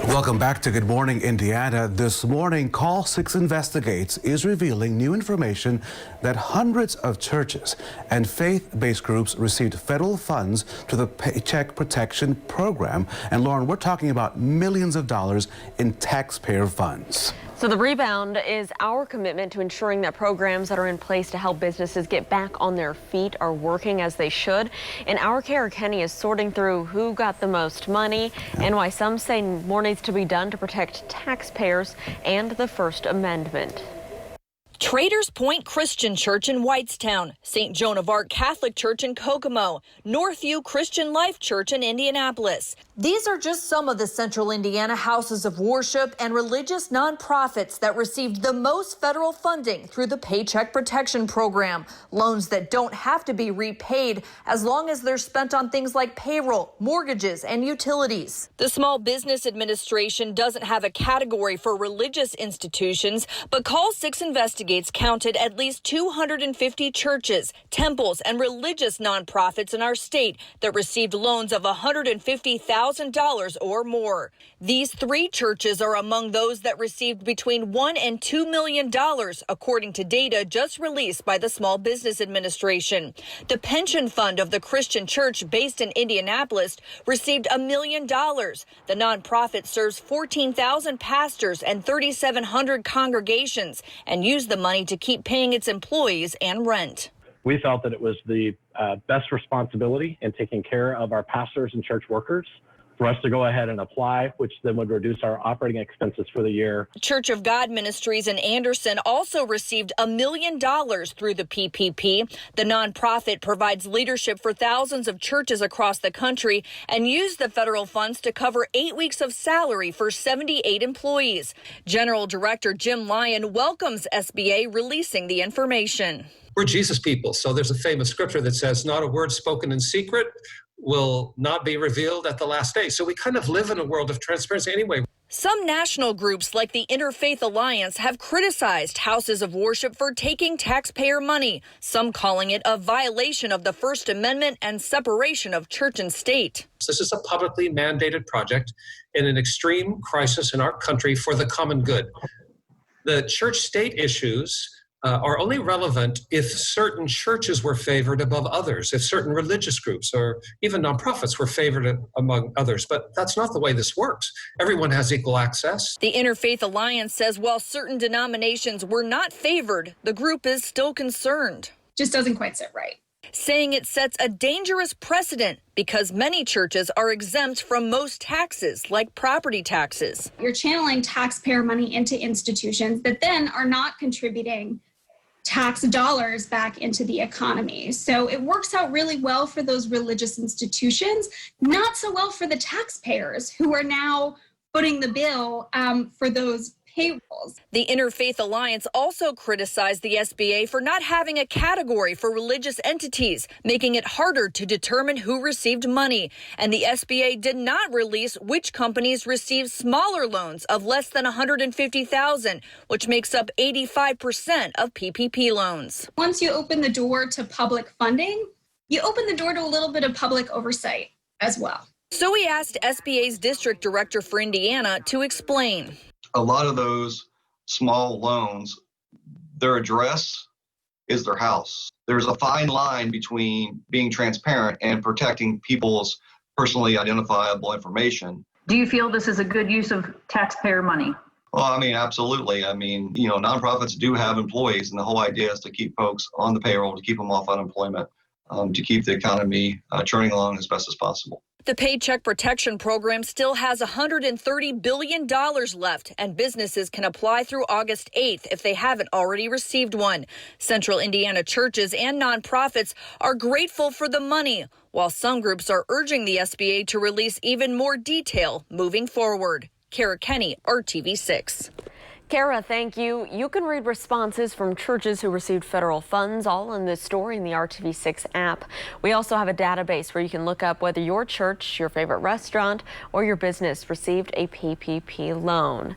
Welcome back to Good Morning Indiana. This morning, Call 6 Investigates is revealing new information that hundreds of churches and faith-based groups received federal funds to the Paycheck Protection Program. And Lauren, we're talking about millions of dollars in taxpayer funds. So the Rebound is our commitment to ensuring that programs that are in place to help businesses get back on their feet are working as they should. And our Kara Kenny is sorting through who got the most money and why some say more needs to be done to protect taxpayers and the First Amendment. Traders Point Christian Church in Whitestown, St. Joan of Arc Catholic Church in Kokomo, Northview Christian Life Church in Indianapolis. These are just some of the Central Indiana houses of worship and religious nonprofits that received the most federal funding through the Paycheck Protection Program. Loans that don't have to be repaid as long as they're spent on things like payroll, mortgages, and utilities. The Small Business Administration doesn't have a category for religious institutions, but Call 6 Investigates counted at least 250 churches, temples, and religious nonprofits in our state that received loans of $150,000 or more. These 3 churches are among those that received between $1 and $2 million, according to data just released by the Small Business Administration. The pension fund of the Christian church based in Indianapolis received $1 million. The nonprofit serves 14,000 pastors and 3,700 congregations and used the money to keep paying its employees and rent. We felt that it was the best responsibility in taking care of our pastors and church workers for us to go ahead and apply, which then would reduce our operating expenses for the year. Church of God Ministries in Anderson also received $1 million through the PPP. The nonprofit provides leadership for thousands of churches across the country and used the federal funds to cover 8 weeks of salary for 78 employees. General Director Jim Lyon welcomes SBA releasing the information. We're Jesus people, so there's a famous scripture that says, not a word spoken in secret will not be revealed at the last day. So we kind of live in a world of transparency anyway. Some national groups like the Interfaith Alliance have criticized houses of worship for taking taxpayer money, some calling it a violation of the First Amendment and separation of church and state. This is a publicly mandated project in an extreme crisis in our country for the common good. The church-state issues are only relevant if certain churches were favored above others, if certain religious groups or even nonprofits were favored among others. But that's not the way this works. Everyone has equal access. The Interfaith Alliance says while certain denominations were not favored, the group is still concerned. Just doesn't quite sit right. Saying it sets a dangerous precedent because many churches are exempt from most taxes, like property taxes. You're channeling taxpayer money into institutions that then are not contributing tax dollars back into the economy. So it works out really well for those religious institutions, not so well for the taxpayers who are now footing the bill for those payrolls. The Interfaith Alliance also criticized the SBA for not having a category for religious entities, making it harder to determine who received money. And the SBA did not release which companies received smaller loans of less than $150,000, which makes up 85% of PPP loans. Once you open the door to public funding, you open the door to a little bit of public oversight as well. So we asked SBA's district director for Indiana to explain. A lot of those small loans, their address is their house. There's a fine line between being transparent and protecting people's personally identifiable information. Do you feel this is a good use of taxpayer money? Well, I mean, absolutely. I mean, nonprofits do have employees, and the whole idea is to keep folks on the payroll, to keep them off unemployment, to keep the economy churning along as best as possible. The Paycheck Protection Program still has $130 billion left, and businesses can apply through August 8th if they haven't already received one. Central Indiana churches and nonprofits are grateful for the money, while some groups are urging the SBA to release even more detail moving forward. Kara Kenny, RTV6. Kara, thank you. You can read responses from churches who received federal funds, all in this story in the RTV6 app. We also have a database where you can look up whether your church, your favorite restaurant, or your business received a PPP loan.